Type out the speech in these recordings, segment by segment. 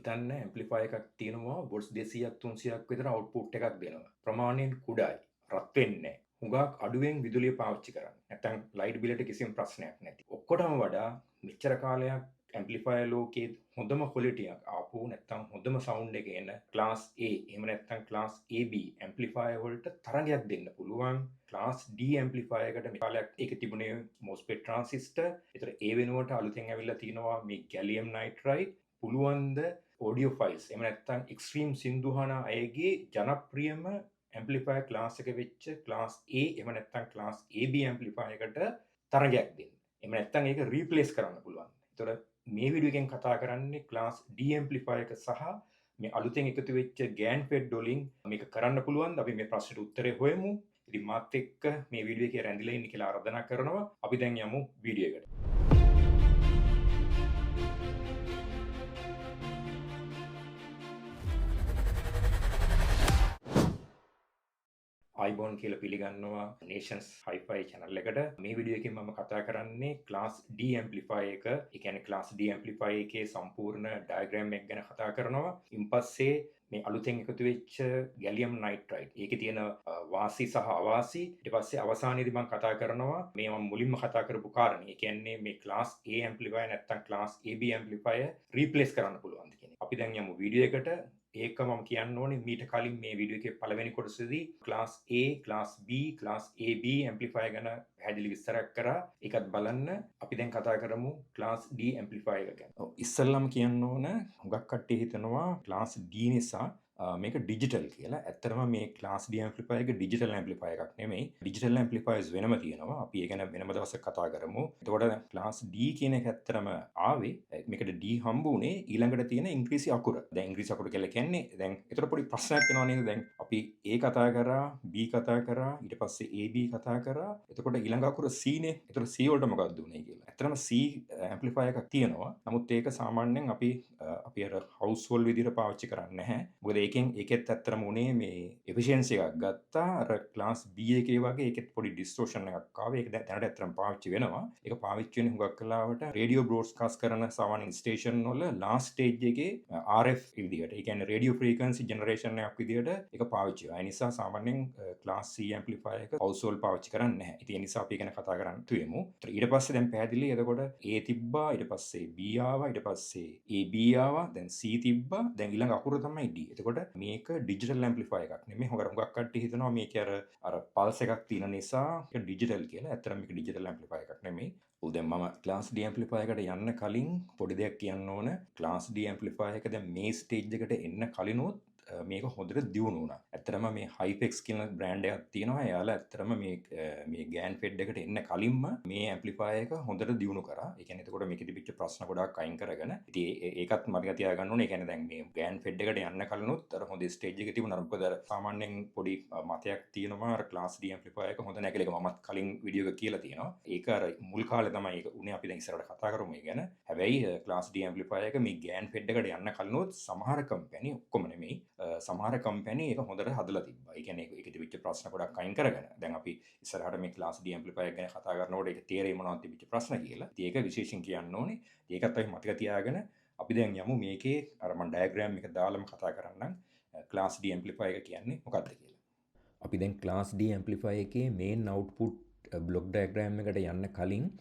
හිතන්න ඇම්ප්ලිෆයර් එකක් තියෙනවා වොල්ට්ස් 200ක් 300ක් විතර අවුට්පුට් එකක් දෙනවා. ප්‍රමාණයෙන් කුඩායි. රත් වෙන්නේ නැහැ. හුඟක් අඩුවෙන් විදුලිය පාවිච්චි කරන්නේ. නැත්නම් ලයිට් බිලට කිසිම ප්‍රශ්නයක් නැති. ඔක්කොටම වඩා මෙච්චර කාලයක් ඇම්ප්ලිෆයර් ලෝකයේ හොඳම ක්වොලිටි එකක් ආපු නැත්නම් හොඳම සවුන්ඩ් එක එන ක්ලාස් A එහෙම නැත්නම් ක්ලාස් AB ඇම්ප්ලිෆයර් වලට තරගයක් දෙන්න පුළුවන්. ක්ලාස් D ඇම්ප්ලිෆයර් එකට මේ කාලයක් ඒක තිබුණේ MOSFET ට්‍රාන්සිස්ටර්. ඒතර ඒ වෙනුවට අලුතෙන් ඇවිල්ලා තිනවා මේ ගැලියම් නයිට්‍රයිඩ්. පුළුවන්ද ඔඩියෝ ෆයිල්ස් එහෙම නැත්නම් එක්ස්ට්‍රීම් සින්දුහන අයගේ ජනප්‍රියම ඇම්ප්ලිෆයර් ක්ලාස් එක වෙච්ච ක්ලාස් A එහෙම නැත්නම් ක්ලාස් AB ඇම්ප්ලිෆයර් එකට තරගයක් දෙන්න. එහෙම නැත්නම් ඒක රීප්ලේස් කරන්න පුළුවන්. ඒතර මේ වීඩියෝ එකෙන් කතා කරන්නේ ක්ලාස් D ඇම්ප්ලිෆයර් එක සහ මේ අලුතෙන් එකතු වෙච්ච GAN FET වලින් මේක කරන්න පුළුවන්ද? අපි මේ ප්‍රශ්නෙට උත්තරේ හොයමු. ඉතින් මාත් එක්ක මේ වීඩියෝ එකේ රැඳිලා ඉන්න කියලා ආරාධනා කරනවා. අපි දැන් යමු වීඩියෝ එකට. iBoන් කියලා පිළිගන්නවා Nations Hi-Fi channel එකට. මේ වීඩියෝ එකෙන් මම කතා කරන්නේ class D amplifier එක. ඒ කියන්නේ class D amplifier එකේ සම්පූර්ණ diagram එක ගැන කතා කරනවා. ඉන්පස්සේ මේ අලුතෙන් එකතු වෙච්ච gallium nitride. ඒකේ තියෙන වාසි සහ අවාසි. ඊට පස්සේ අවසානයේදී මම කතා කරනවා මේ මම මුලින්ම කතා කරපු කාරණේ. ඒ කියන්නේ මේ class A amplifier නැත්නම් class AB amplifier replace කරන්න පුළුවන්ද කියන එක. අපි දැන් යමු වීඩියෝ එකට. ඒක මම කියන්න ඕනේ මීට කලින් මේ වීඩියෝ එකේ පළවෙනි කොටසේදී class A, class B, class AB amplifier ගැන පැහැදිලි විස්තරයක් කරා. ඒකත් බලන්න. අපි දැන් කතා කරමු class D amplifier එක ගැන. ඔව් ඉස්සෙල්ලාම කියන්න ඕන හුඟක් කට්ටිය හිතනවා class D නිසා මේක ඩිජිටල් කියලා. ඇත්තටම මේ class D amplifier එක ඩිජිටල් amplifier එකක් නෙමෙයි. ඩිජිටල් amplifiers වෙනම තියෙනවා. අපි ඒ ගැන වෙනම දවසක කතා කරමු. එතකොට class D කියන එක ඇත්තටම ආවේ මේකට D හම්බ වුණේ ඊළඟට තියෙන ඉංග්‍රීසි අකුර. දැන් ඉංග්‍රීසි අකුර කියලා කියන්නේ දැන් ඒතර පොඩි ප්‍රශ්නයක් එනවා නේද? දැන් අපි A කතා කරා, B කතා කරා, ඊට පස්සේ AB කතා කරා. එතකොට ඊළඟ අකුර C නේ. ඒතර C වලට මොකක්ද උනේ කියලා. ඇත්තටම C amplifier එකක් තියෙනවා. නමුත් ඒක සාමාන්‍යයෙන් අපි අර household විදිහට පාවිච්චි කරන්නේ නැහැ. මොකද ඒකෙත් ඇත්තරම උනේ මේ එෆිෂියන්සි එකක් ගත්තා. අර ක්ලාස් B එකේ වගේ ඒකෙත් පොඩි ඩිස්ටෝෂන් එකක් ආවා. ඒක දැනට ඇත්තරම පාවිච්චි වෙනවා. ඒක පාවිච්චි වෙන්නේ හුඟක් වෙලාවට රේඩියෝ බ්‍රෝඩ්කාස්ට් කරන සාමාන්‍ය ස්ටේෂන් වල ලාස්ට් ස්ටේජ් එකේ RF විදිහට. ඒ කියන්නේ රේඩියෝ ෆ්‍රීකවන්සි ජෙනරේෂන් එකක් විදිහට ඒක පාවිච්චි වෙනවා. ඒ නිසා සාමාන්‍යයෙන් ක්ලාස් C ඇම්ප්ලිෆයර් එක හවුස්හෝල්ඩ් පාවිච්චි කරන්නේ නැහැ. ඉතින් ඒ නිසා අපි ගැන කතා කරන්න තුෙමු. ඊට පස්සේ දැන් පැහැදිලි. එතකොට A තිබ්බා, ඊට පස්සේ B ආවා, ඊට පස්සේ AB ආවා, දැන් C තිබ්බා, දැන් ඊළඟ අකුර තමයි D. එතකොට මේක ඩිජිටල් ඇම්ප්ලිෆයර් එකක් නෙමෙයි. හුඟක් කට්ටිය හිතනවා මේක අර පල්ස් එකක් තියෙන නිසා ඒක ඩිජිටල් කියලා. ඇත්තටම මේක ඩිජිටල් ඇම්ප්ලිෆයර් එකක් නෙමෙයි. දැන් මම ක්ලාස් D ඇම්ප්ලිෆයර් එකට යන්න කලින් පොඩි දෙයක් කියන්න ඕන. ක්ලාස් D ඇම්ප්ලිෆයර් එක දැන් මේ ස්ටේජ් එකට එන්න කලිනුත් මේක හොඳට දියුණු වුණා. ඇත්තටම මේ Hypex කියන බ්‍රෑන්ඩ් එකක් තියෙනවා. එයාලා ඇත්තටම මේ GAN FET එකට එන්න කලින්ම මේ ඇම්ප්ලිෆයර් එක හොඳට දියුණු කරා. ඒ කියන්නේ එතකොට මේකේ තිබිච්ච ප්‍රශ්න ගොඩාක් අයින් කරගෙන ඉතින් ඒකත් මතක තියාගන්න ඕනේ. ඒ කියන්නේ දැන් මේ GAN FET එකට යන්න කලිනුත් අර හොඳ ස්ටේජ් එකේ තිබුණා. මොකද අර සාමාන්‍යයෙන් පොඩි මතයක් තියෙනවා අර ක්ලාස් D ඇම්ප්ලිෆයර් එක හොඳ නැහැ කියලා. ඒක මමත් කලින් වීඩියෝ එකක කියලා තියෙනවා. ඒක අර මුල් කාලේ තමයි ඒක උනේ. අපි දැන් ඉස්සරහට කතා කරමු ඒ ගැන. හැබැයි ක්ලාස් D ඇම්ප්ලිෆයර් එක මේ GAN FET එකට යන්න කලිනුත් සමහර කම්පැනි ඔක්කොම නෙමෙයි සමහර කම්පැනි ඒක හොඳට හදලා තිබ්බා. ඒ කියන්නේ ඒකේ තිබිච්ච ප්‍රශ්න ගොඩක් අයින් කරගෙන. දැන් අපි ඉස්සරහට මේ ක්ලාස් D ඇම්ප්ලිෆයර් ගැන කතා කරනකොට ඒක තේරෙයි මොනවද තිබිච්ච ප්‍රශ්න කියලා. ඉතින් ඒක විශේෂයෙන් කියන්න ඕනේ. ඒකත් අපි මතක තියාගෙන අපි දැන් යමු මේකේ අර මම ඩයග්‍රෑම් එක දාලාම කතා කරන්නම්. ක්ලාස් D ඇම්ප්ලිෆයර් එක කියන්නේ මොකක්ද කියලා. අපි දැන් ක්ලාස් D ඇම්ප්ලිෆයර් එකේ මේන් අවුට්පුට් බ්ලොක් ඩයග්‍රෑම් එකට යන්න කලින්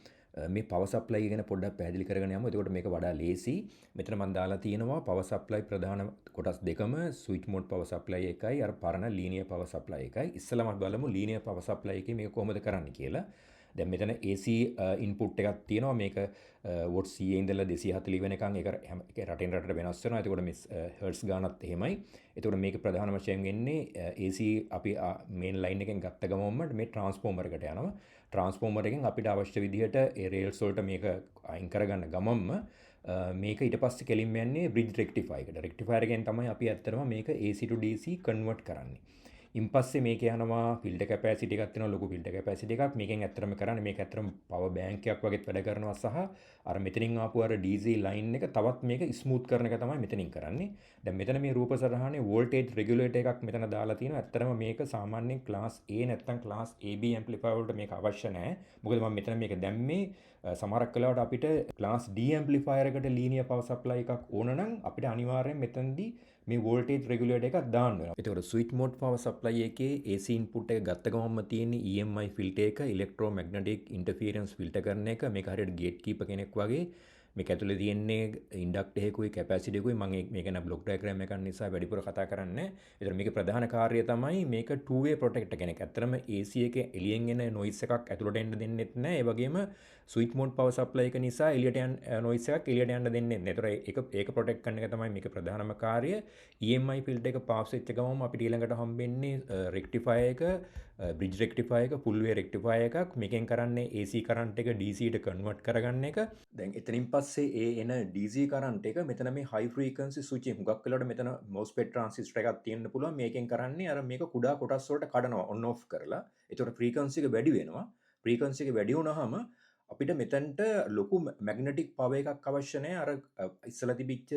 මේ පවර් සප්ලයි ගැන පොඩ්ඩක් පැහැදිලි කරගෙන යමු. එතකොට මේක වඩා ලේසි. මෙතන මම දාලා තියෙනවා පවර් සප්ලයි ප්‍රධාන කොටස් දෙකම ස්විච් මෝඩ් පවර් සප්ලයි එකයි අර පරණ ලීනියර් පවර් සප්ලයි එකයි. ඉස්සෙල්ලාම අපි බලමු ලීනියර් පවර් සප්ලයි එකේ මේක කොහොමද කරන්නේ කියලා. දැන් මෙතන AC ඉන්පුට් එකක් තියෙනවා. මේක වොට් 100 ඉඳලා 240 වෙනකන් ඒක රටින් රටට වෙනස් වෙනවා. එතකොට මේ හර්ට්ස් ගානත් එහෙමයි. එතකොට මේක ප්‍රධාන වශයෙන් වෙන්නේ AC අපි මේන් ලයින් එකෙන් ගත්ත ගමන්ම මේ ට්‍රාන්ස්ෆෝමර් එකට යනවා. ට්‍රාන්ස්ෆෝමර් එකෙන් අපිට අවශ්‍ය විදිහට ඒ රේල්ස් වලට මේක අයින් කරගන්න ගමන්ම මේක ඊට පස්සේ කෙලින්ම යන්නේ බ්‍රිජ් රෙක්ටිෆයර් එකට. රෙක්ටිෆයර් එකෙන් තමයි අපි ඇත්තටම මේක AC to DC කන්වර්ට් කරන්නේ. ඉන්පස්සේ මේක යනවා ෆිල්ටර් කැපැසිටි එකක් තියෙනවා ලොකු ෆිල්ටර් කැපැසිටි එකක්. මේකෙන් ඇත්තටම කරන්නේ මේක ඇත්තටම පවර් බැංක් එකක් වගේත් වැඩ කරනවා සහ අර මෙතනින් ආපු අර DC ලයින් එක තවත් මේක ස්මූත් කරන එක තමයි මෙතනින් කරන්නේ. දැන් මෙතන මේ රූප සටහනේ වෝල්ටේජ් රෙගියුලේටර් එකක් මෙතන දාලා තියෙනවා. ඇත්තටම මේක සාමාන්‍යයෙන් ක්ලාස් A නැත්නම් ක්ලාස් AB ඇම්ප්ලිෆයර් වලට මේක අවශ්‍ය නැහැ. මොකද මම මෙතන මේක දැම්මේ සමහරක් වෙලාවට අපිට ක්ලාස් D ඇම්ප්ලිෆයර් එකට ලීනියර් පවර් සප්ලයි එකක් ඕන නම් අපිට අනිවාර්යෙන් මෙතනදී මේ වෝල්ටේජ් රෙගුලේටර් එකක් දාන්න වෙනවා. ඒතකොට ස්විච් මෝඩ් පවර් සප්ලයි එකේ AC ඉන්පුට් එක ගත්ත ගමන්ම තියෙන්නේ EMI ෆිල්ටර් එක, ඉලෙක්ට්‍රෝමැග්නටික් ඉන්ටර්ෆියරන්ස් ෆිල්ටර් කරන එක. මේක හරියට ගේට් කීපර් කෙනෙක් වගේ. මේක ඇතුලේ තියෙන්නේ ඉන්ඩක්ටර් එකකුයි කැපැසිටි එකකුයි. මම මේක න බ්ලොක් ඩයග්‍රෑම් එකක් නිසා වැඩිපුර කතා කරන්නේ. ඒතර මේකේ ප්‍රධාන කාර්යය තමයි මේක two way ප්‍රොටෙක්ටර් කෙනෙක්. ඇත්තටම AC එකේ එළියෙන් එන නොයිස් එකක් ඇතුළට එන්න දෙන්නෙත් නැහැ. ඒ වගේම ස්විච් මෝඩ් පවර් සප්ලයි එක නිසා එළියට යන නොයිස් එකක් එළියට යන්න දෙන්නේ නැහැ. ඒතර ඒක ප්‍රොටෙක්ට් කරන එක තමයි මේකේ ප්‍රධානම කාර්යය. EMI ෆිල්ටර් එක පාස් වෙච්ච ගමන්ම අපිට ඊළඟට හම්බෙන්නේ රෙක්ටිෆයර් එක, බ්‍රිජ් රෙක්ටිෆයර් එක, ෆුල් වේ රෙක්ටිෆයර් එකක්. මේකෙන් කරන්නේ AC කරන්ට් එක DC ට කන්වර්ට් කරගන්න එක. දැන් එතනින් පස්සේ ඒ එන DC කරන්ට් එක මෙතන මේ හයි ෆ්‍රීකවන්සි ස්විච් එක හුඟක් වෙලාවට මෙතන MOSFET ට්‍රාන්සිස්ටර් එකක් තියෙන්න පුළුවන්. මේකෙන් කරන්නේ අර මේක කුඩා කොටස් වලට කඩනවා ඔන් ඔෆ් කරලා. ඒතකොට ෆ්‍රීකවන්සි එක වැඩි වෙනවා. ෆ්‍රීකවන්සි එක වැඩි වුණාම අපිට මෙතන්ට ලොකු මැග්නටික් පවර් එකක් අවශ්‍ය නැහැ. අර ඉස්සලා තිබිච්ච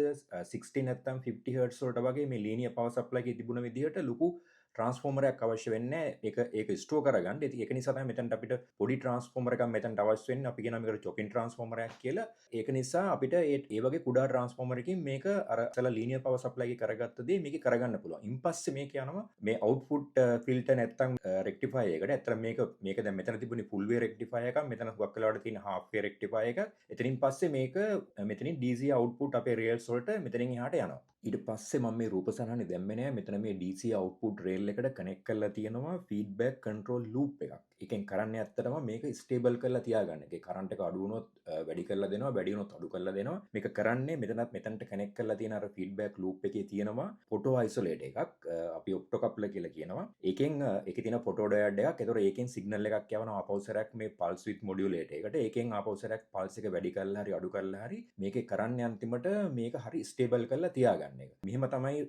60 නැත්නම් 50 හර්ට්ස් වලට වගේ මේ ලීනියර් පවර් සප්ලයි එකේ තිබුණ විදිහට ලොකු ට්‍රාන්ස්ෆෝමරයක් අවශ්‍ය වෙන්නේ නැහැ. ඒක ස්ටෝර් කරගන්න. ඒක නිසා තමයි මෙතනට අපිට පොඩි ට්‍රාන්ස්ෆෝමර් එකක් මෙතනට අවශ්‍ය වෙන්නේ. අපි කියනවා මේකට චොකින් ට්‍රාන්ස්ෆෝමරයක් කියලා. ඒක නිසා අපිට ඒ වගේ කුඩා ට්‍රාන්ස්ෆෝමර් එකකින් මේක අර ඉස්සලා ලීනියර් පවර් සප්ලයි එකේ කරගත්ත දේ මේක කරගන්න පුළුවන්. ඉන්පස්සේ මේක යනවා මේ අවුට්පුට් ෆිල්ටර් නැත්නම් රෙක්ටිෆයර් එකට. ඇත්තට මේක දැන් මෙතන තිබුණේ ෆුල් වේ රෙක්ටිෆයර් එකක්. මෙතන හුඟක් වෙලාවට තියෙන half වේ රෙක්ටිෆයර් එකක්. එතනින් පස්සේ මේක මෙතනින් DC අවුට්පුට් අපේ රේල්ස් වලට මෙතනින් එහාට යනවා. ඊට පස්සේ මම මේ රූප සටහනේ දැම්මේ නෑ. මෙතන මේ DC අවුට්පුට් රේල් එකට කනෙක්ට් කරලා තියෙනවා ෆීඩ්බැක් කන්ට්‍රෝල් ලූප් එකක්. ඒකෙන් කරන්නේ ඇත්තටම මේක ස්ටේබල් කරලා තියාගන්න. ඒකේ කරන්ට් එක අඩු වුණොත් වැඩි කරලා දෙනවා, වැඩි වුණොත් අඩු කරලා දෙනවා. මේක කරන්නේ මෙතනට කනෙක්ට් කරලා තියෙන අර ෆීඩ්බැක් ලූප් එකේ තියෙනවා ෆොටෝ අයිසොලේටර් එකක්. අපි ඔප්ටෝ කප්ලර් කියලා කියනවා. ඒකේ තියෙන ෆොටෝ ඩයෝඩ් එකක්. ඒතකොට ඒකෙන් සිග්නල් එකක් යවනවා ආපෞසරයක් මේ පල්ස් විත් මොඩියුලේටර් එකට. ඒකෙන් ආපෞසරයක් පල්ස් එක වැඩි කරලා හරි අඩු කරලා හරි මේකේ කරන්නේ අන්තිමට මේක හරි ස්ටේබල් කරලා තියාගන්න එක. මෙහෙම තමයි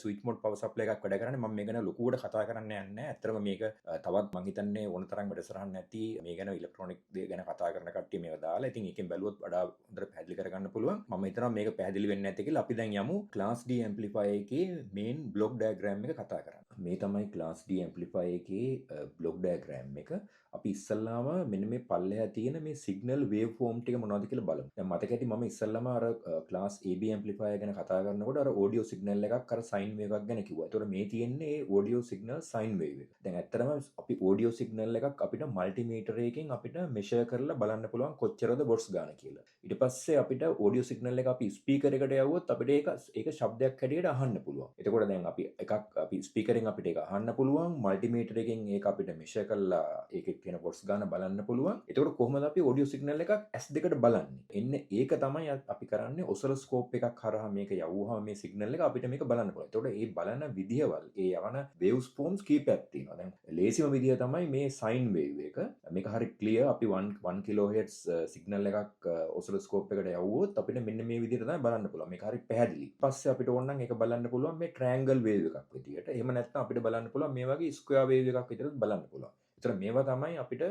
ස්විච් මෝඩ් පවර් සප්ලයි එකක් වැඩ කරන්නේ. මම මේ ගැන ලොකුවට කතා කරන්න යන්නේ නැහැ. ඇත්තටම මේක තවත් මං හිතන්නේ ඕන තරම් වැඩසටහන් නැති මේ ගැන ඉලෙක්ට්‍රොනික දේ ගැන කතා කරන කට්ටිය මේක දාලා. ඉතින් ඒකෙන් බැලුවොත් වඩා හොඳට පැහැදිලි කරගන්න පුළුවන්. මම හිතනවා මේක පැහැදිලි වෙන්නේ නැති කියලා. අපි දැන් යමු ක්ලාස් D ඇම්ප්ලිෆයර් එකේ මේන් බ්ලොක් ඩයග්‍රෑම් එක කතා කරන්න. මේ තමයි ක්ලාස් D ඇම්ප්ලිෆයර් එකේ බ්ලොක් ඩයග්‍රෑම් එක. අපි ඉස්සල්ලාම මෙන්න මේ පල්ලෙහා තියෙන මේ සිග්නල් වේව් ෆෝම් ටික මොනවද කියලා බලමු. දැන් මතක ඇති මම ඉස්සල්ලාම අර ක්ලාස් AB ඇම්ප්ලිෆයර් ගැන කතා කරනකොට අර ඔඩියෝ සිග්නල් එකක් අර සයින් වේව් එකක් ගැන කිව්වා. ඒතකොට මේ තියෙන්නේ ඒ ඔඩියෝ සිග්නල් සයින් වේව් එක. දැන් ඇත්තටම අපි ඔඩියෝ සිග්නල් එකක් අපිට මල්ටිමීටර් එකකින් අපිට මෙෂර් කරලා බලන්න පුළුවන් කොච්චරද බොට්ස් ගන්න කියලා. ඊට පස්සේ අපිට ඔඩියෝ සිග්නල් එක අපි ස්පීකර් එකට යවුවොත් අපිට ඒක ශබ්දයක් හැටියට අහන්න පුළුවන්. එතකොට දැන් අපි ස්පීකරෙන් අපිට ඒක අහන්න පුළුවන්. මල්ටිමීටර් එකකින් ඒක අපිට මෙෂර් කරලා ඒකේ තියෙන බොට්ස් ගන්න බලන්න පුළුවන්. එතකොට කොහොමද අපි ඔඩියෝ සිග්නල් එකක් S2කට බලන්නේ? එන්නේ ඒක තමයි අපි කරන්නේ ඔසලොස්කෝප් එකක් හරහා මේක යවුවාම මේ සිග්නල් එක අපිට මේක බලන්න පුළුවන්. එතකොට මේ බලන විදියවල් ඒ යවන වේව්ස් ෆෝම්ස් කීපයක් තියෙනවා. දැන් ලේසිම විදිය තමයි මේ සයින් වේව් එක. මේක හරි ක්ලියර්. අපි 1 kHz සිග්නල් එකක් ඔසලොස්කෝප් එකට යවුවොත් අපිට මෙන්න මේ විදිහට තමයි බලන්න පුළුවන්. මේක හරි පැහැදිලි. පස්සේ අපිට ඕන නම් ඒක බලන්න පුළුවන් මේ ට්‍රයැන්ගල් වේව් එකක් විදියට. එහෙම නැත්නම් අපිට බලන්න පුළුවන් මේ වගේ ස්ක්වෙයාර් වේව් එකක් විදියට බලන්න පුළුවන්. ඒතර මේවා තමයි අපිට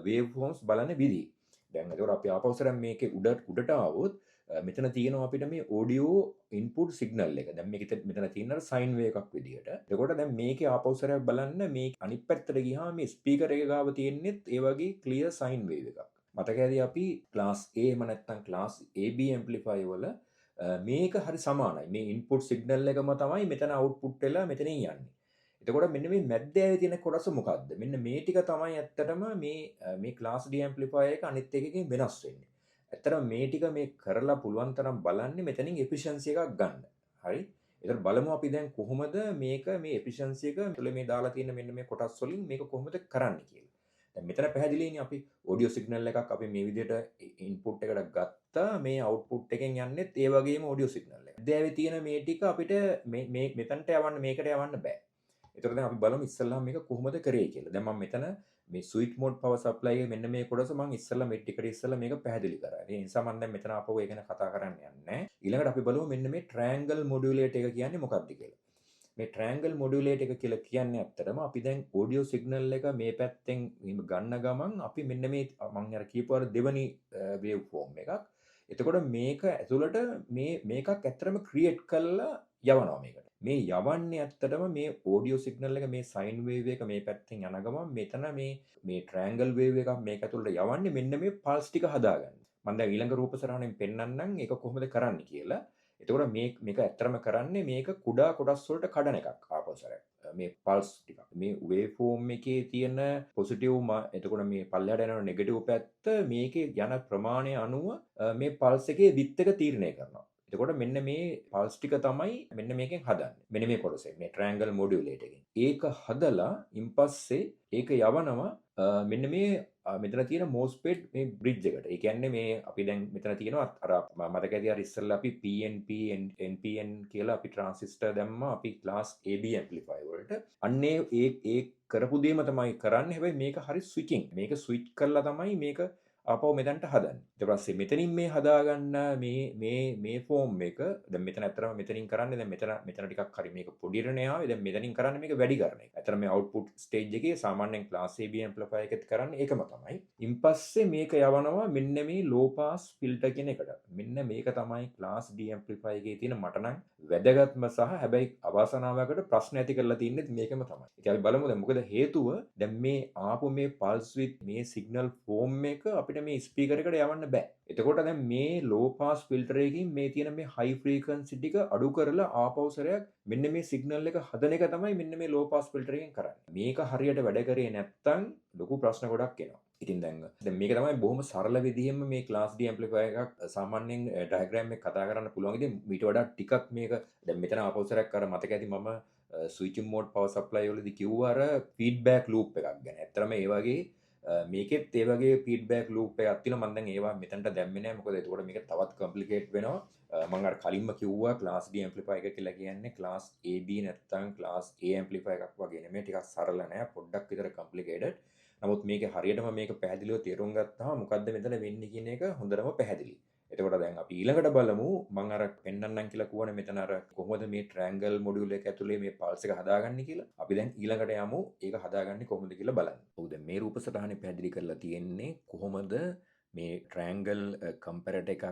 වේව් ෆෝම්ස් බලන විදි. දැන් එතකොට අපි ආපෞසරම් මේකේ උඩට ආවොත් මෙතන තියෙනවා අපිට මේ ඔඩියෝ ඉන්පුට් සිග්නල් එක. දැන් මේක මෙතන තියෙන අර සයින් වේව් එකක් විදියට. එතකොට දැන් මේකේ ආපෞසරයක් බලන්න මේ අනිත් පැත්තට ගියාම මේ ස්පීකර් එක ගාව තියෙනෙත් ඒ වගේ ක්ලියර් සයින් වේව් එකක්. මතක ඇති අපි ක්ලාස් A එහෙම නැත්නම් ක්ලාස් AB ඇම්ප්ලිෆයර් වල මේක හරි සමානයි. මේ ඉන්පුට් සිග්නල් එකම තමයි මෙතන අවුට්පුට් වෙලා මෙතනින් යන්නේ. එතකොට මෙන්න මේ මැද්දේ තියෙන කොටස මොකද්ද? මෙන්න මේ ටික තමයි ඇත්තටම මේ ක්ලාස් D ඇම්ප්ලිෆයර් එක අනිත් එකකින් වෙනස් වෙන්නේ. ඇත්තටම මේ ටික මේ කරලා පුළුවන් තරම් බලන්නේ මෙතනින් එෆිෂන්සි එකක් ගන්න. හරි? ඒතර බලමු අපි දැන් කොහොමද මේක මේ එෆිෂන්සි එක තුළ මේ දාලා තියෙන මෙන්න මේ කොටස් වලින් මේක කොහොමද කරන්නේ කියලා. දැන් මෙතන පැහැදිලිනේ අපි ඔඩියෝ සිග්නල් එකක් අපි මේ විදිහට ඉන්පුට් එකට ගත්තා. මේ අවුට්පුට් එකෙන් යන්නේත් ඒ වගේම ඔඩියෝ සිග්නල් එක. දැන් තියෙන මේ ටික අපිට මේ මෙතනට යවන්න මේකට යවන්න බෑ. එතකොට දැන් අපි බලමු ඉස්සල්ලාම මේක කොහොමද කරේ කියලා. දැන් මම මෙතන මේ ස්විච් මෝඩ් පවර් සප්ලයි එකේ මෙන්න මේ කොටස මම ඉස්සල්ලා මේ ටිකට ඉස්සල්ලා මේක පැහැදිලි කරා. ඒ නිසා මම දැන් මෙතන ආපහු ඒ ගැන කතා කරන්න යන්නේ නැහැ. ඊළඟට අපි බලමු මෙන්න මේ ට්‍රයැන්ගල් මොඩියුලේටර් එක කියන්නේ මොකක්ද කියලා. මේ ට්‍රෑන්ගල් මොඩියුලේටර් එක කියලා කියන්නේ ඇත්තටම අපි දැන් ඔඩියෝ සිග්නල් එක මේ පැත්තෙන් ගන්න ගමන් අපි මෙන්න මේ මම අර කියපු අර දෙවනි වේව් ෆෝම් එකක්. එතකොට මේක ඇතුළට මේකක් ඇත්තටම ක්‍රියේට් කරලා යවනවා මේකට. මේ යවන්නේ ඇත්තටම මේ ඔඩියෝ සිග්නල් එක මේ සයින් වේව් එක මේ පැත්තෙන් යන ගමන් මෙතන මේ ට්‍රෑන්ගල් වේව් එකක් මේක ඇතුළට යවන්නේ මෙන්න මේ පල්ස් ටික හදාගන්න. මම දැන් ඊළඟ රූප සරහනෙන් පෙන්නන්නම් ඒක කොහොමද කරන්නේ කියලා. එතකොට මේක ඇත්තටම කරන්නේ මේක කුඩා කොටස් වලට කඩන එකක් ආපස්සට. මේ පල්ස් ටික. මේ වේව් ෆෝම් එකේ තියෙන පොසිටිව් එතකොට මේ පල්ලෙහාට යන නෙගටිව් පැත්ත මේකේ යන ප්‍රමාණය අනුව මේ පල්ස් එකේ විත් එක තීරණය කරනවා. එතකොට මෙන්න මේ පල්ස් ටික තමයි මෙන්න මේකෙන් හදන්නේ. මෙන්න මේ කොටසෙන් මේ ට්‍රෑන්ගල් මොඩියුලේටර් එකෙන්. ඒක හදලා ඉන්පස්සේ ඒක යවනවා මෙන්න මේ මෙතන තියෙන MOSFET මේ බ්‍රිජ් එකට. ඒ කියන්නේ මේ අපි දැන් මෙතන තියෙනවා අර මතක ඇති අර ඉස්සෙල්ලා අපි PNP NPN කියලා අපි ට්‍රාන්සිස්ටර් දැම්මා අපි ක්ලාස් AB ඇම්ප්ලිෆයර් වලට. අන්නේ ඒ කරපු දේම තමයි කරන්නේ. හැබැයි මේක හරි ස්විචින්. මේක ස්විච් කරලා තමයි මේක ආපහු මෙතනට හදන්නේ. ඊට පස්සේ මෙතනින් මේ හදාගන්න මේ ෆෝම් එක දැන් මෙතන ඇත්තටම මෙතනින් කරන්නේ දැන් මෙතන ටිකක් හරි මේක පොඩිරනේ ආවේ. දැන් මෙතනින් කරන්නේ මේක වැඩි කරන එක. ඇත්තටම මේ අවුට්පුට් ස්ටේජ් එකේ සාමාන්‍යයෙන් ක්ලාස් AB ඇම්ප්ලිෆයර් එකෙත් කරන්නේ ඒකම තමයි. ඉන්පස්සේ මේක යවනවා මෙන්න මේ ලෝ පාස් ෆිල්ටර් කියන එකට. මෙන්න මේක තමයි ක්ලාස් D ඇම්ප්ලිෆයර් එකේ තියෙන මට නම් වැදගත්ම සහ හැබැයි අවාසනාවකට ප්‍රශ්න ඇති කරලා තින්නේ මේකම තමයි. ඒක අපි බලමු දැන් මොකද හේතුව දැන් මේ ආපු මේ පල්ස් විත් මේ සිග්නල් ෆෝම් එක අපිට මේ ස්පීකර් එකට යවන්න බෑ. එතකොට දැන් මේ ලෝ පාස් ෆිල්ටර් එකකින් මේ තියෙන මේ හයි ෆ්‍රීකවන්සි ටික අඩු කරලා ආපහු සැරයක් මෙන්න මේ සිග්නල් එක හදන එක තමයි මෙන්න මේ ලෝ පාස් ෆිල්ටර් එකෙන් කරන්නේ. මේක හරියට වැඩ කරේ නැත්නම් ලොකු ප්‍රශ්න ගොඩක් එනවා. ඉතින් දැන් මේක තමයි බොහොම සරල විදිහෙම මේ ක්ලාස් D ඇම්ප්ලිෆයර් එකක් සාමාන්‍යයෙන් ඩයග්‍රෑම් එක කතා කරන්න පුළුවන්. ඉතින් ඊට වඩා ටිකක් මේක දැන් මෙතන ආපහු සැරයක් අර මතක ඇති මම ස්විචින් මෝඩ් පවර් සප්ලයි වලදී කිව්වා අර ෆීඩ්බැක් ලූප් එකක් ගැන. ඇත්තටම ඒ වගේ මේකෙත් ඒ වගේ ෆීඩ්බැක් ලූප් එකක් තියෙනවා. මම දැන් ඒවා මෙතනට දැම්මේ නැහැ. මොකද එතකොට මේක තවත් කොම්ප්ලිකේට් වෙනවා. මම අර කලින්ම කිව්වා ක්ලාස් D ඇම්ප්ලිෆයර් එක කියලා කියන්නේ ක්ලාස් AB නැත්නම් ක්ලාස් A ඇම්ප්ලිෆයර් එකක් වගේ නෙමෙයි. ටිකක් සරල නෑ. පොඩ්ඩක් විතර කොම්ප්ලිකේටඩ්. නමුත් මේක හරියටම මේක පැහැදිලිව තේරුම් ගත්තාම මොකද්ද මෙතන වෙන්නේ කියන එක හොඳටම පැහැදිලි. එතකොට දැන් අපි ඊළඟට බලමු මම අර පෙන්නන්නම් කියලා කිව්වනේ මෙතන අර කොහොමද මේ ට්‍රෑන්ගල් මොඩියුල් එක ඇතුලේ මේ පල්ස් එක හදාගන්නේ කියලා. අපි දැන් ඊළඟට යමු ඒක හදාගන්නේ කොහොමද කියලා බලන්න. ඔව් දැන් මේ රූප සටහනේ පැහැදිලි කරලා තියෙන්නේ කොහොමද මේ ට්‍රෑන්ගල් කම්පැරටර් එකක්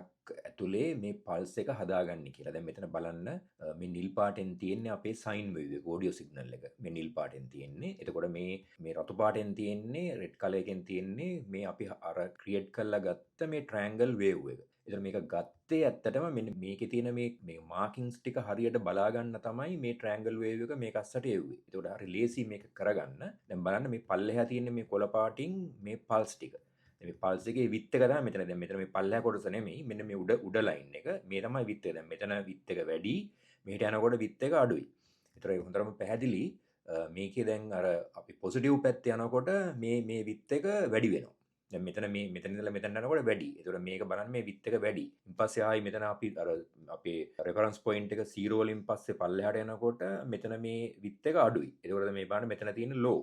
ඇතුලේ මේ පල්ස් එක හදාගන්නේ කියලා. දැන් මෙතන බලන්න මේ නිල් පාටෙන් තියෙන්නේ අපේ සයින් වේව් එක ඔඩියෝ සිග්නල් එක. මේ නිල් පාටෙන් තියෙන්නේ. එතකොට මේ රතු පාටෙන් තියෙන්නේ රෙඩ් කලර් එකෙන් තියෙන්නේ මේ අපි අර ක්‍රියේට් කරලා ගත්ත මේ ට්‍රෑන්ගල් වේව් එක. එතකොට මේක ගත්තේ ඇත්තටම මෙන්න මේකේ තියෙන මේ මාකින්ස් ටික හරියට බලා ගන්න තමයි මේ ට්‍රෑන්ගල් වේව් එක මේක අස්සට එව්වේ. එතකොට හරි ලේසි මේක කරගන්න. දැන් බලන්න මේ පල්ලෙහා තියෙන මේ කොළ පාටින් මේ පල්ස් ටික. මේ පල්ස් එකේ විත් එක තමයි මෙතන. දැන් මෙතන මේ පල්ලෙහා කොටස නෙමෙයි. මෙන්න මේ උඩ ලයින් එක. මේ තමයි විත් එක. දැන් මෙතන විත් එක වැඩි. මෙහෙට යනකොට විත් එක අඩුයි. ඒතර ඒක හොඳටම පැහැදිලි. මේකේ දැන් අර අපි පොසිටිව් පැත්තේ යනකොට මේ විත් එක වැඩි වෙනවා. දැන් මෙතන ඉඳලා මෙතන යනකොට වැඩි. ඒතකොට මේක බලන්න මේ විත් එක වැඩි. ඊට පස්සේ ආයි මෙතන අපි අර අපේ රෙෆරන්ස් පොයින්ට් එක 0 වලින් පස්සේ පල්ලෙහාට යනකොට මෙතන මේ විත් එක අඩුයි. ඒතකොට මේ බලන්න මෙතන තියෙන ලෝ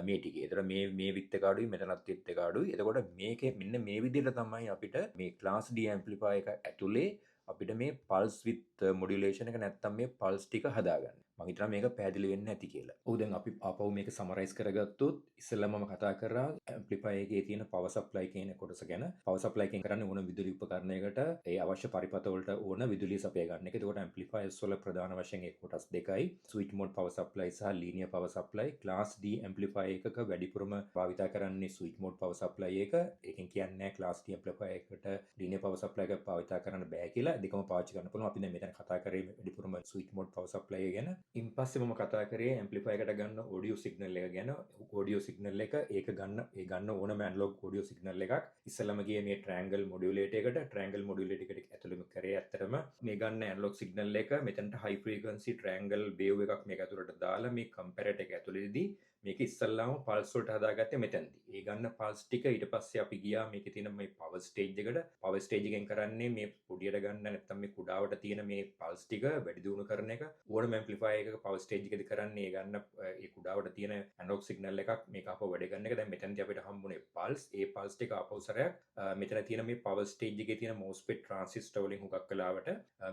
මේ ටිකේ. ඒතර මේ විත් එක අඩුයි මෙතනත් විත් එක අඩුයි. එතකොට මේකේ මෙන්න මේ විදිහට තමයි අපිට මේ ක්ලාස් D ඇම්ප්ලිෆයර් එක ඇතුලේ අපිට මේ පල්ස් විත් මොඩියුලේෂන් එක නැත්තම් මේ පල්ස් ටික හදාගන්න. මම හිතනවා මේක පැහැදිලි වෙන්නේ නැති කියලා. ඔව් දැන් අපි ආපහු මේක සමරයිස් කරගත්තොත් ඉස්සෙල්ලා මම කතා කරා ඇම්ප්ලිෆයර් එකේ තියෙන පවර් සප්ලයි කියන කොටස ගැන. පවර් සප්ලයි එකෙන් කරන්නේ ඕන විදුලි උපකරණයකට ඒ අවශ්‍ය පරිපථ වලට ඕන විදුලිය සපයා ගන්න එක. ඒකට ඇම්ප්ලිෆයර්ස් වල ප්‍රධාන වශයෙන් ඒ කොටස් දෙකයි. ස්විච් මෝඩ් පවර් සප්ලයි සහ linear power supply. Class D amplifier එකක වැඩිපුරම භාවිතා කරන්නේ ස්විච් මෝඩ් පවර් සප්ලයි එක. ඒකෙන් කියන්නේ ක්ලාස් D ඇම්ප්ලිෆයර් එකට ලීනියර් පවර් සප්ලයි එක භාවිතා කරන්න බෑ කියලා. දෙකම පාවිච්චි කරන්න පුළුවන්. අපි දැන් මෙතන කතා කරේ වැඩිපුරම ස්විච් මෝඩ් පවර් සප්ලයි ගැන. ඉන්පස්සේ මම කතා කරේ ඇම්ප්ලිෆයර් එකට ගන්න ඔඩියෝ සිග්නල් එක ගැන. ඔඩියෝ සිග්නල් එක ඒක ගන්න ඕනම ඇනලොග් ඔඩියෝ සිග්නල් එකක්. ඉස්සෙල්ලාම ගියේ මේ ට්‍රෑන්ගල් මොඩියුලේටර් එකට. ට්‍රෑන්ගල් මොඩියුලේටර් එකට ඇතුළෙම කරේ ඇත්තටම මේ ගන්න ඇනලොග් සිග්නල් එක මෙතනට හයි ෆ්‍රීකවන්සි ට්‍රෑන්ගල් වේව් එකක් මේක ඇතුළට දාලා මේ කම්පැරටර් එක ඇතුළේදී මේක ඉස්සල්ලාම පල්ස් වලට හදාගත්තේ මෙතනදී. ඒ ගන්න පල්ස් ටික ඊට පස්සේ අපි ගියා මේකේ තියෙන මේ පවර් ස්ටේජ් එකට. පවර් ස්ටේජ් එකෙන් කරන්නේ මේ පොඩියට ගන්න නැත්නම් මේ කුඩාවට තියෙන මේ පල්ස් ටික වැඩි දියුණු කරන එක. ඕනම ඇම්ප්ලිෆයර් එකක පවර් ස්ටේජ් එකේදී කරන්නේ ඒ ගන්න ඒ කුඩාවට තියෙන ඇනලොග් සිග්නල් එකක් මේක ආපහු වැඩ ගන්න එක. දැන් මෙතනදී අපිට හම්බුනේ පල්ස්. ඒ පල්ස් ටික ආපහු සැරයක් මෙතන තියෙන මේ පවර් ස්ටේජ් එකේ තියෙන MOSFET ට්‍රාන්සිස්ටර් වලින් හුඟක් වෙලාවට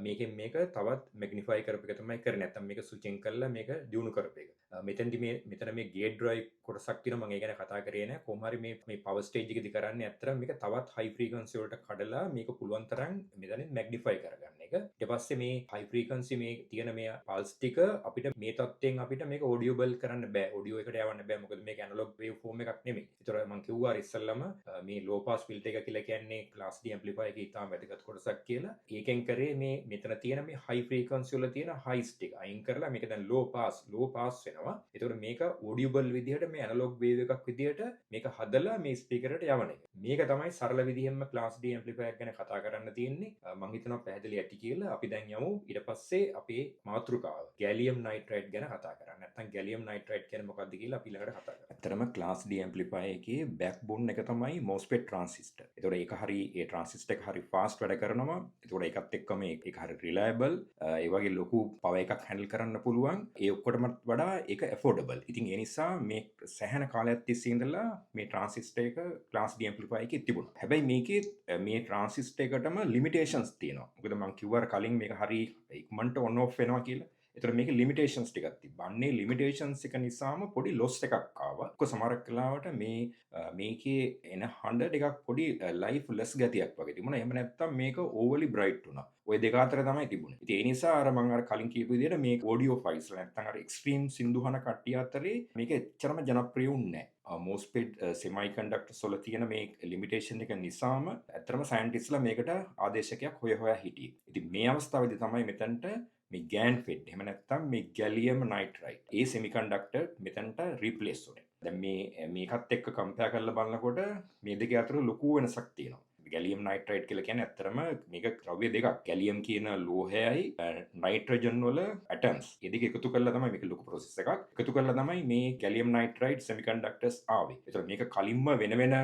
මේකෙන් මේක තවත් මැග්නිෆයි කරපු එක තමයි කරන්නේ. නැත්නම් මේක ස්විචින් කරලා මේක දියුණු කරපු එක. මෙතනදී මෙතන මේ ගේට් ඩ්‍රයිව් කොටසක් තියෙනවා. මම ඒ ගැන කතා කරේ නෑ. කොහොම හරි මේ පවර් ස්ටේජ් එකේදී කරන්නේ ඇත්තටම මේක තවත් හයි ෆ්‍රීකවන්සි වලට කඩලා මේක පුළුවන් තරම් මෙතනින් මැග්නිෆයි කරගන්න එක. ඊට පස්සේ මේ හයි ෆ්‍රීකවන්සි මේ තියෙන මේ පල්ස් ටික අපිට මේ තත්ත්වයෙන් අපිට මේක ඔඩියබල් කරන්න බෑ. ඔඩියෝ එකට යවන්න බෑ. මොකද මේක ඇනලොග් වේව් ෆෝම් එකක් නෙමෙයි. ඒතර මම කිව්වා අර ඉස්සෙල්ලම මේ ලෝ පාස් ෆිල්ටර් එක කියලා කියන්නේ ක්ලාස් D ඇම්ප්ලිෆයර් එකේ ඉතාම වැදගත් කොටසක් කියලා. ඒකෙන් කරේ මේ මෙතන තියෙන මේ හයි ෆ්‍රීකවන්සි වල තියෙන හයිස් ටික අයින් කරලා මේක දැන් ලෝ පාස් වෙනවා. ඒතකොට මේක ඔඩියබල් විදිහට මේ ඇනලොග් වේව් එකක් විදිහට මේක හදලා මේ ස්පීකර් එකට යවන එක. මේක තමයි සරල විදිහෙන්ම ක්ලාස් D ඇම්ප්ලිෆයර් එක ගැන කතා කරන්න තියෙන්නේ. මම හිතනවා පැහැදිලි ඇති කියලා. අපි දැන් යමු ඊට පස්සේ අපේ මාතෘකාව ගැලියම් නයිට්‍රයිඩ් ගැන කතා කරන්න. නැත්නම් ගැලියම් නයිට්‍රයිඩ් කියන්නේ මොකක්ද කියලා අපි ළඟට කතා කරමු. ඇත්තටම ක්ලාස් D ඇම්ප්ලිෆයර් එකේ බෑක්බෝන් එක තමයි MOSFET ට්‍රාන්සිස්ටර්. ඒතකොට ඒක හරි ඒ ට්‍රාන්සිස්ටර් එක හරි ෆාස්ට් වැඩ කරනවා. ඒතකොට ඒකත් එක්කම ඒක හරි රිලයබල්. ඒ වගේ ලොකු පවර් එකක් හැන්ඩල් කරන්න පුළුවන්. ඒ ඔක්කොටම වඩා ඒක ඇෆෝඩබල්. ඉතින් ඒ නිසා මේ සෑහෙන කාලයක් තිස්සේ ඉඳලා මේ ට්‍රාන්සිස්ටර් එක ක්ලාස් D ඇම්ප්ලිෆයර් එකේ තිබුණා. හැබැයි මේකේ මේ ට්‍රාන්සිස්ටර් එකටම ලිමිටේෂන්ස් තියෙනවා. මොකද මම කිව්වා කලින් මේක හරි ඉක්මනට ඔන් ඔෆ් වෙනවා කියලා. ඒතර මේක ලිමිටේෂන්ස් ටිකක් තිබ්බා. අන්නේ ලිමිටේෂන්ස් එක නිසාම පොඩි ලොස් එකක් ආවා. ඒක සමහරක් වෙලාවට මේකේ එන හඬ ටිකක් පොඩි ලයිෆ් ලෙස් ගතියක් වගේ තිබුණා. එහෙම නැත්නම් මේක ඕවර්ලි බ්‍රයිට් වුණා. ඔය දෙක අතර තමයි තිබුණේ. ඉතින් ඒ නිසා අර මම අර කලින් කියපු විදිහට මේ ඔඩියෝ ෆයිල්ස් නැත්නම් අර එක්ස්ට්‍රීම් සින්දුහන කට්ටිය අතරේ මේක එච්චරම ජනප්‍රිය වුණේ නැහැ. MOSFET semiconductors වල තියෙන මේ ලිමිටේෂන් එක නිසාම ඇත්තටම සයන්ටිස්ට්ලා මේකට ආදේශකයක් හොයා හිටියේ. ඉතින් මේ අවස්ථාවේදී තමයි මෙතනට මේ GaN FET එහෙම නැත්නම් මේ gallium nitride ඒ semiconductor මෙතනට රීප්ලේස් වුණේ. දැන් මේකත් එක්ක කම්පෙයාර් කරලා බලනකොට මේ දෙක අතර ලොකු වෙනසක් තියෙනවා. ගැලියම් නයිට්‍රයිඩ් කියලා කියන්නේ ඇත්තටම මේක ද්‍රව්‍ය දෙකක්. ගැලියම් කියන ලෝහයයි නයිට්‍රජන් වල ඇටම්ස්. ඒ දෙක එකතු කරලා තමයි මේක ලොකු ප්‍රොසෙස් එකක්. එකතු කරලා තමයි මේ ගැලියම් නයිට්‍රයිඩ් semiconductors ආවේ. ඒතර මේක කලින්ම වෙන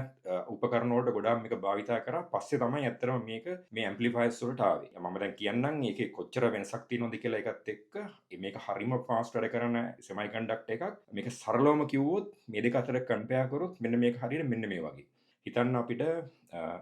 උපකරණ වලට ගොඩාක් මේක භාවිතා කරා. පස්සේ තමයි ඇත්තටම මේක මේ ඇම්ප්ලිෆයර්ස් වලට ආවේ. මම දැන් කියන්නම් මේකේ කොච්චර වෙනසක් තියෙනවද කියලා එකත් එක්ක. මේක හරිම ෆාස්ට් වැඩ කරන semiconductor එකක්. මේක සරලවම කිව්වොත් මේ දෙක අතර කම්පෙයාර් කරොත් මෙන්න මේක හරියට මෙන්න මේ වගේ. හිතන්න අපිට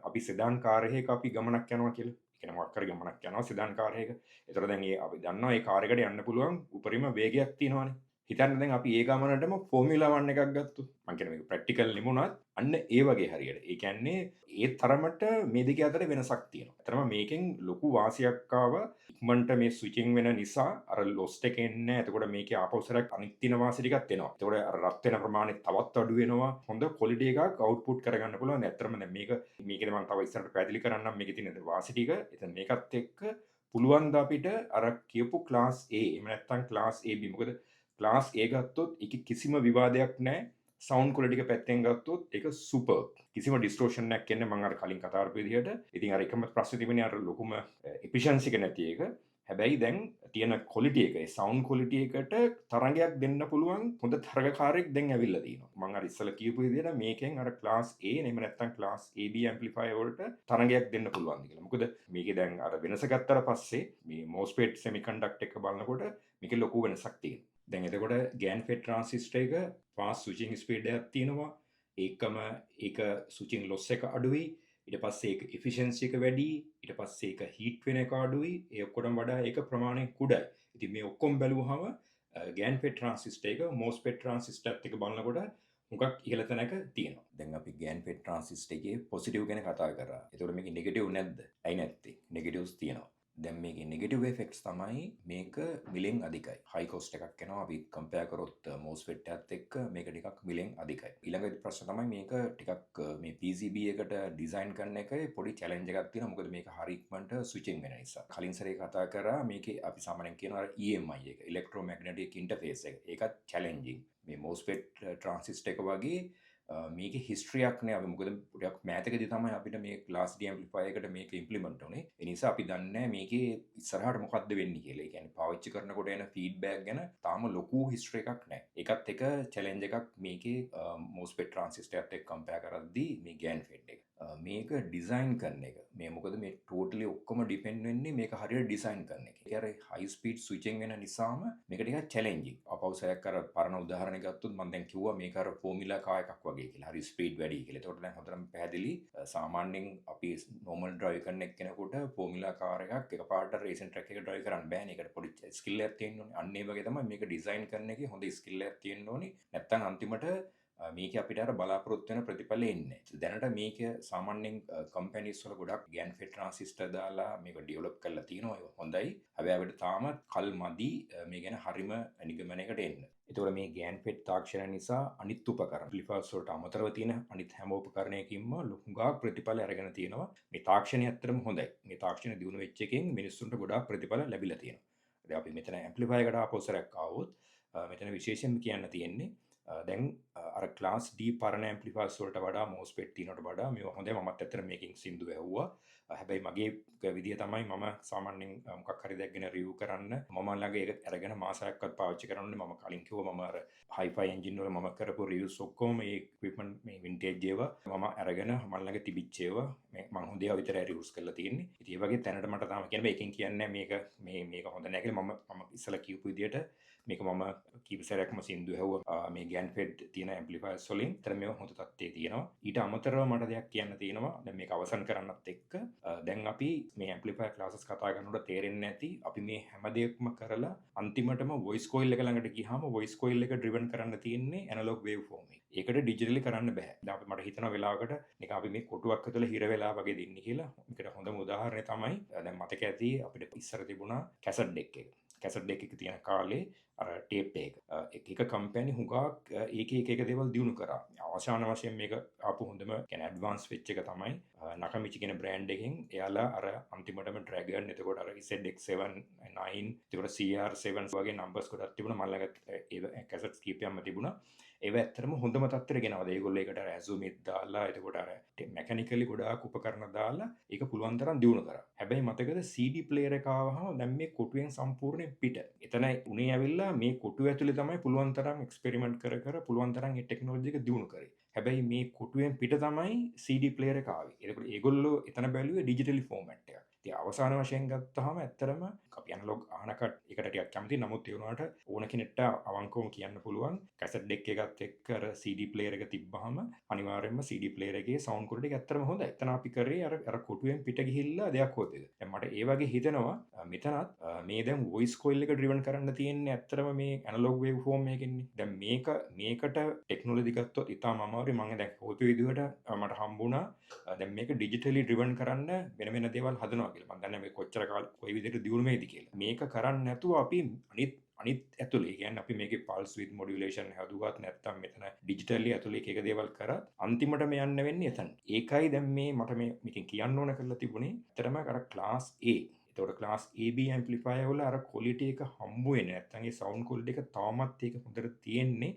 අපි සෙදාන් කාරයක අපි ගමනක් යනවා කියලා. ඒ කියන්නේ මොකක් හරි ගමනක් යනවා සෙදාන් කාරයක. ඒතර දැන් අපි දන්නවා මේ කාර් එකට යන්න පුළුවන් උපරිම වේගයක් තියෙනවානේ. හිතන්න දැන් අපි ඒ ගමනටම ෆෝමියුලා 1 එකක් ගත්තොත්. මම කියන්නේ මේක ප්‍රැක්ටිකල් නෙමුණත් අන්න ඒ වගේ හරියට. ඒ කියන්නේ ඒ තරමට මේ දෙක අතර වෙනසක් තියෙනවා. අතරම මේකෙන් ලොකු වාසියක් ආවා. ඉක්මනට මේ ස්විචින් වෙන නිසා අර ලොස්ට් එක එන්නේ. එතකොට මේකේ ආපෞසරයක් අනිත් තින වාසි ටිකක් එනවා. එතකොට අර රත් වෙන ප්‍රමාණය තවත් අඩු වෙනවා. හොඳ ක්වොලිටි එකක් අවුට්පුට් කරගන්න පුළුවන්. ඇත්තටම දැන් මේකේ මම තව ඉස්සරහට පැහැදිලි කරන්නම් මේකේ තියෙන වාසි ටික. එතන මේකත් එක්ක පුළුවන් ද අපිට අර කියපු ක්ලාස් A එහෙම නැත්නම් ක්ලාස් AB. මොකද ක්ලාස් A ගත්තොත් ඒකේ කිසිම විවාදයක් නැහැ. සවුන්ඩ් ක්වොලිටි එක පැත්තෙන් ගත්තොත් ඒක සුපර්. කිසිම ඩිස්ටෝෂන් එකක් එන්නේ මම අර කලින් කතා කරපු විදිහට. ඉතින් අර එකම ප්‍රශ්නේ තිබුණේ අර ලොකුම එෆිෂන්සි එක නැති එක. හැබැයි දැන් තියෙන ක්වොලිටි එක, ඒ සවුන්ඩ් ක්වොලිටි එකට තරංගයක් දෙන්න පුළුවන් හොඳ තරගකාරයෙක් දැන් ඇවිල්ලා තියෙනවා. මම අර ඉස්සෙල්ලා කියපු විදිහට මේකෙන් අර ක්ලාස් A නෙමෙයි නැත්තම් ක්ලාස් AB ඇම්ප්ලිෆයර් වලට තරංගයක් දෙන්න පුළුවන් කියලා. මොකද මේකේ දැන් අර වෙනස ගත්තට පස්සේ මේ MOSFET semiconductor එක බලනකොට මේකේ ලොකු වෙනසක් තියෙනවා. දැන් එතකොට GaN FET transistor එක fast switching speed එකක් තියෙනවා. ඒක switching loss එක අඩුයි. ඊට පස්සේ ඒක efficiency එක වැඩි. ඊට පස්සේ ඒක heat වෙන එක අඩුයි. ඒ ඔක්කොටම වඩා ඒක ප්‍රමාණයෙන් කුඩායි. ඉතින් මේ ඔක්කොම බැලුවහම GaN FET transistor එක MOSFET transistor එක බලනකොට මුගක් ඉහළ තැනක තියෙනවා. දැන් අපි GaN FET transistor එකේ positive ගැන කතා කරා. ඒතකොට මේකේ negative නැද්ද? ඇයි නැත්තේ? negatives තියෙනවා. දැන් මේකේ negative effects තමයි මේක මිලෙන් අධිකයි. high cost එකක් එනවා. අපි compare කරොත් MOSFET එකත් එක්ක මේක ටිකක් මිලෙන් අධිකයි. ඊළඟ ප්‍රශ්න තමයි මේක ටිකක් මේ PCB එකට ඩිසයින් කරන එකේ පොඩි challenge එකක් තියෙනවා. මොකද මේක හරි ඉක්මනට switching වෙන නිසා. කලින් සැරේ කතා කරා මේකේ අපි සාමාන්‍යයෙන් කියනවා EMI එක, electromagnetic interface එක. ඒකත් challenging. මේ MOSFET transistor එක වගේ මේක හිස්ට්‍රියක් නෑ. අපි මොකද ටිකක් මෑතකදී තමයි අපිට මේ ක්ලාස් D ඇම්ප්ලිෆයර් එකට මේක ඉම්ප්ලිමන්ට් වුනේ. ඒ නිසා අපි දන්නේ නැහැ මේකේ ඉස්සරහට මොකද්ද වෙන්නේ කියලා. ඒ කියන්නේ පාවිච්චි කරනකොට එන ෆීඩ්බැක් ගැන තාම ලොකු හිස්ටරි එකක් නැහැ. ඒකත් එක චැලෙන්ජ් එකක් මේකේ MOSFET ට්‍රාන්සිස්ටර් එකත් එක්ක කම්පෙයාර් කරද්දී මේ GaN FET එක. මේක ඩිසයින් කරන එක. මේ මොකද මේ ටෝටලි ඔක්කොම ඩිපෙන්ඩ් වෙන්නේ මේක හරියට ඩිසයින් කරන එක. ඒ අර හයි ස්පීඩ් ස්විචින් වෙන නිසාම මේක ටිකක් චැලෙන්ජින්. අපවසයක් අර පරණ උදාහරණයක් ගත්තොත් මම දැන් කිව්වා මේක අර ෆෝමියුලා කාර් එකක් වගේ කියලා. හරි ස්පීඩ් වැඩි කියලා. ඒකට දැන් හොඳටම පැහැදිලි. සාමාන්‍යයෙන් අපි නෝමල් ඩ්‍රයිව් කරන එක්කෙනෙකුට ෆෝමියුලා කාර් එකක් එකපාරට රේසින් ට්‍රැක් එක ඩ්‍රයිව් කරන්න බෑනේ. ඒකට පොඩි ස්කිල් එකක් තියෙන්න ඕනේ. අන්න ඒ වගේ තමයි මේක ඩිසයින් කරන එකේ හොඳ ස්කිල් එකක් තියෙන්න ඕනේ. නැත්තම් අන්තිමට මේක අපිට අර බලාපොරොත්තු වෙන ප්‍රතිඵල එන්නේ. දැනට මේක සාමාන්‍යයෙන් කම්පැනිස් වල ගොඩක් GaN FET ට්‍රාන්සිස්ටර් දාලා මේක ඩෙවලොප් කරලා තියෙනවා. ඒක හොඳයි. හැබැයි අපිට තාමත් කල් මදි මේ ගැන හරිම නිගමනයකට එන්න. ඒතකොට මේ GaN FET තාක්ෂණය නිසා අනිත් උපකරණ ඇම්ප්ලිෆයර්ස් වලට අමතරව තියෙන අනිත් හැම උපකරණයකින්ම හුඟක් ප්‍රතිඵල අරගෙන තියෙනවා. මේ තාක්ෂණය ඇත්තටම හොඳයි. මේ තාක්ෂණය දියුණු වෙච්ච එකෙන් මිනිස්සුන්ට ගොඩාක් ප්‍රතිඵල ලැබිලා තියෙනවා. දැන් අපි මෙතන ඇම්ප්ලිෆයර් එකට ආපස්සරක් ආවොත් මෙතන විශේෂයෙන් කියන්න තියෙන්නේ දැන් අර ක්ලාස් D පරණ ඇම්ප්ලිෆයර්ස් වලට වඩා MOSFET තියෙනවට වඩා මේවා හොඳයි. මමත් ඇත්තට මේකෙන් සින්දු ඇහුවා. හැබැයි මගේ විදිය තමයි මම සාමාන්‍යයෙන් මොකක් හරි දැක්ගෙන රිවිව් කරන්න මම ළඟ ඒක අරගෙන මාසයක්වත් පාවිච්චි කරන්න ඕනේ. මම කලින් කිව්වා මම අර හයිෆයි එන්ජින් වල මම කරපු රිවිව්ස් ඔක්කොම මේ ඉක්විප්මන්ට් මේ වින්ටේජ් ඒවා මම අරගෙන මම ළඟ තිබිච්ච ඒවා මම හොඳ ඒවා විතරයි රිවිව්ස් කරලා තියෙන්නේ. ඉතින් ඒ වගේ තැනට මට තාම කියන්නේ මේකෙන් කියන්නේ මේක හොඳ නැහැ කියලා මම ඉස්සලා කියපු විදියට මේක මම කීප සැරයක්ම සින්දු ඇහුවා මේ GaN FET තියෙන ඇම්ප්ලිෆයර්ස් වලින්. ඒතර මේව හොඳ තත්ත්වයේ තියෙනවා. ඊට අමතරව මට දෙයක් කියන්න තියෙනවා. දැන් මේක අවසන් කරන්නත් එක්ක දැන් අපි මේ ඇම්ප්ලිෆයර් ක්ලාසස් කතා කරනකොට තේරෙන්නේ නැති අපි මේ හැම දෙයක්ම කරලා අන්තිමටම වොයිස් කොයිල් එක ළඟට ගියාම වොයිස් කොයිල් එක ඩ්‍රිවන් කරන්න තියෙන්නේ ඇනලොග් වේව් ෆෝම් එක. ඒකට ඩිජිටලි කරන්න බෑ. දැන් අපි මට හිතන වෙලාවකට නිකන් අපි මේ කොටුවක් ඇතුළේ හිර වෙලා වගේ දෙන්නේ කියලා. මේකට හොඳම උදාහරණය තමයි දැන් මතක ඇති අපිට ඉස්සර තිබුණා කැසට් ඩෙක් එක. කැසට් ඩෙක් එක තියෙන කාලේ අර ටේප් එක කම්පැනි හුඟක් ඒක දේවල් දියුණු කරා. අවසාන වශයෙන් මේක ආපු හොඳම කියන්නේ ඇඩ්වාන්ස් වෙච්ච එක තමයි නකමිචි කියන බ්‍රෑන්ඩ් එකෙන් එයාලා අර අන්තිමටම ඩ්‍රැගන් එතකොට අර ZX7 9 එතකොට CR7 වගේ නම්බර්ස් ගොඩක් තිබුණා. මම ළඟ ඒ කැසට්ස් කීපයක්ම තිබුණා. ඒව ඇත්තටම හොඳම තත්ත්වයට ගෙනවද ඒගොල්ලෝ ඒකට අර ඇසුමිත් දාලා එතකොට අර මෙකැනිකලි ගොඩාක් උපකරණ දාලා ඒක පුළුවන් තරම් දියුණු කරා. හැබැයි මතකද CD ප්ලේයර් එක ආවහම දැන් මේ කොටුවෙන් සම්පූර්ණයෙන් පිට. එතන උනේ ඇවිල්ලා මේ කොටුව ඇතුලේ තමයි පුළුවන් තරම් එක්ස්පෙරිමන්ට් කර පුළුවන් තරම් මේ ටෙක්නොලොජි එක දියුණු කරේ. හැබැයි මේ කොටුවෙන් පිට තමයි CD ප්ලේයර් එක ආවේ. ඒකට ඒගොල්ලෝ එතන බැලුවේ ඩිජිටලි ෆෝමැට් එකක්. ඉතින් අවසාන වශයෙන් ගත්තාම ඇත්තටම අපි ඇනලොග් අහනකට ඒකට ටිකක් කැමති. නමුත් ඒ වුණාට ඕන කෙනෙක්ට අවංකවම කියන්න පුළුවන් කැසට් ඩෙක් එකත් එක්ක අර CD ප්ලේයර් එක තිබ්බහම අනිවාර්යයෙන්ම CD ප්ලේයර් එකේ සවුන්ඩ් ක්වොලිටි එක ඇත්තටම හොඳයි. එතන අපි කරේ අර කොටුවෙන් පිට ගිහිල්ලා දෙයක් හොදෙද. දැන් මට ඒ වගේ හිතෙනවා මෙතනත් මේ දැන් වොයිස් කොයිල් එක ඩ්‍රිවන් කරන්න තියෙන්නේ ඇත්තටම මේ ඇනලොග් වේව් ෆෝම් එකකින්නේ. දැන් මේකට ටෙක්නොලොජි ගත්තොත් ඉතාලම අමාරුයි. මම දැන් හොයපු විදිහට මට හම්බුණා දැන් මේක ඩිජිටලි ඩ්‍රිවන් කරන්න වෙන දේවල් හදනවා කියලා. මම දන්නේ මේ කොච්චර කාලෙ කොයි විදිහට දියුණු වෙයිද කියලා. මේක කරන්නේ නැතුව අපි අනිත් ඇතුලේ කියන්නේ අපි මේකේ පල්ස් විත් මොඩියුලේෂන් හැදුවත් නැත්නම් මෙතන ඩිජිටලි ඇතුලේ එක දේවල් කරත් අන්තිමට මේ යන්න වෙන්නේ එතන. ඒකයි දැන් මට මේකෙන් කියන්න ඕන කරලා තිබුණේ. ඇත්තටම අර ක්ලාස් A ඒතකොට ක්ලාස් AB ඇම්ප්ලිෆයර් වල අර ක්වොලිටි එක හම්බ වෙන්නේ නැත්නම් ඒ සවුන්ඩ් ක්වොලිටි එක තාමත් ඒක හොඳට තියෙන්නේ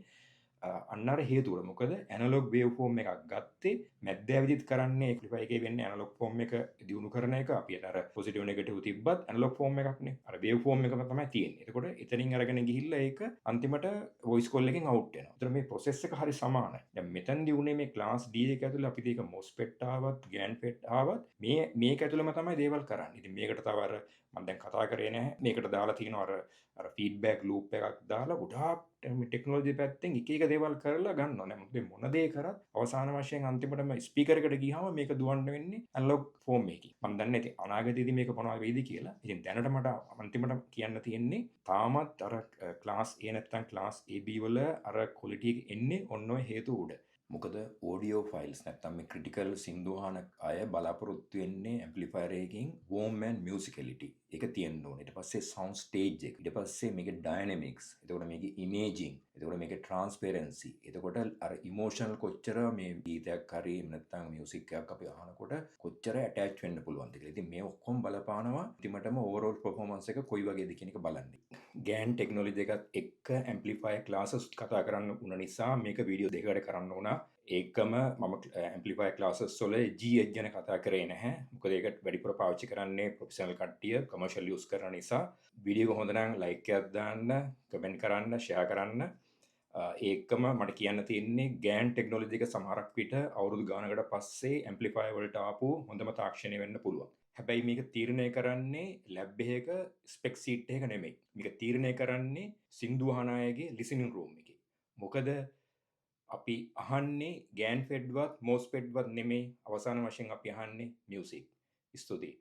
අන්න අර හේතුව. මොකද ඇනලොග් වේව් ෆෝම් එකක් ගත්තේ මැද්ද ඇවිදිත් කරන්නේ ඇම්ප්ලිෆයර් එකේ වෙන්නේ ඇනලොග් ෆෝම් එක දියුණු කරන එක. අපි අර පොසිටිව් නෙගටිව් තිබ්බත් ඇනලොග් ෆෝම් එකක්නේ. අර වේව් ෆෝම් එකම තමයි තියෙන්නේ. එතකොට එතනින් අරගෙන ගිහිල්ලා ඒක අන්තිමට වොයිස් කොල් එකෙන් අවුට් වෙනවා. ඒතර මේ ප්‍රොසෙස් එක හරි සමානයි. දැන් මෙතනදී උනේ මේ ක්ලාස් D එක ඇතුළේ අපි මේක MOSFET ආවත් GaN FET ආවත් මේක ඇතුළේම තමයි දේවල් කරන්නේ. ඉතින් මේකට තව අර මම දැන් කතා කරේ නැහැ. මේකට දාලා තියෙනවා අර ෆීඩ්බැක් ලූප් එකක් දාලා ගොඩාක් ටෙක්නොලොජි පැත්තෙන් එක දේවල් කරලා ගන්නවා. දැන් මොන දේ කරත් අවසාන වශයෙන් අන්තිමටම ස්පීකර් එකට ගියාම මේක දුවන්න වෙන්නේ ඇනලොග් ෆෝම් එකකින්. මම දන්නේ නැති අනාගතයේදී මේක මොනවා වෙයිද කියලා. ඉතින් දැනට මට අන්තිමට කියන්න තියෙන්නේ තාමත් අර ක්ලාස් A නැත්නම් ක්ලාස් AB වල අර ක්වොලිටි එක එන්නේ ඔන්න ඔය හේතු උඩ. මොකද ඕඩියෝ ෆයිල්ස් නැත්නම් මේ ක්‍රිටිකල් සින්දු අහන අය බලාපොරොත්තු වෙන්නේ ඇම්ප්ලිෆයර් එකකින් වෝම් ඇන්ඩ් මියුසිකැලිටි එක තියෙන්න ඕනේ. ඊට පස්සේ සවුන්ඩ් ස්ටේජ් එක. ඊට පස්සේ මේකේ ඩයිනමික්ස්. එතකොට මේකේ ඉමේජින්. එතකොට මේකේ ට්‍රාන්ස්පරන්සි. එතකොට අර ඉමෝෂනල් කොච්චර මේ ගීතයක් හරි නැත්නම් මියුසික් එකක් අපි අහනකොට කොච්චර ඇටච් වෙන්න පුළුවන්ද කියලා. ඉතින් මේ ඔක්කොම බලපානවා අන්තිමටම ඕවරෝල් පර්ෆෝමන්ස් එක කොයි වගේද කියන එක බලන්නේ. ගෑන් ටෙක්නොලොජි එකත් එක්ක ඇම්ප්ලිෆයි ක්ලාසස් කතා කරන්න උන නිසා මේක වීඩියෝ දෙකකට කරන්න වුණා. ඒකම මම ඇම්ප්ලිෆයි ක්ලාසස් වල GH ගැන කතා කරේ නැහැ. මොකද ඒකට වැඩිපුර පාවිච්චි කරන්නේ ප්‍රොෆෙෂනල් කට්ටිය කමර්ෂියල් යූස් කරන නිසා. වීඩියෝ එක හොඳ නම් ලයික් එකක් දාන්න, කමෙන්ට් කරන්න, ෂෙයා කරන්න. ඒකම මට කියන්න තියෙන්නේ ගෑන් ටෙක්නොලොජි එක සමහරක් විට අවුරුදු ගානකට පස්සේ ඇම්ප්ලිෆයි වලට ආපු හොඳම තාක්ෂණය වෙන්න පුළුවන්. හැබැයි මේක තීරණය කරන්නේ ලැබ් එකක ස්පෙක් සීට් එක නෙමෙයි. මේක තීරණය කරන්නේ සින්දු අහන අයගේ ලිසනින් රූම් එකේ. මොකද අපි අහන්නේ ගෑන් ෆෙඩ්වත් මෝස් ෆෙඩ්වත් නෙමෙයි. අවසාන වශයෙන් අපි අහන්නේ මියුසික්. ස්තුතියි.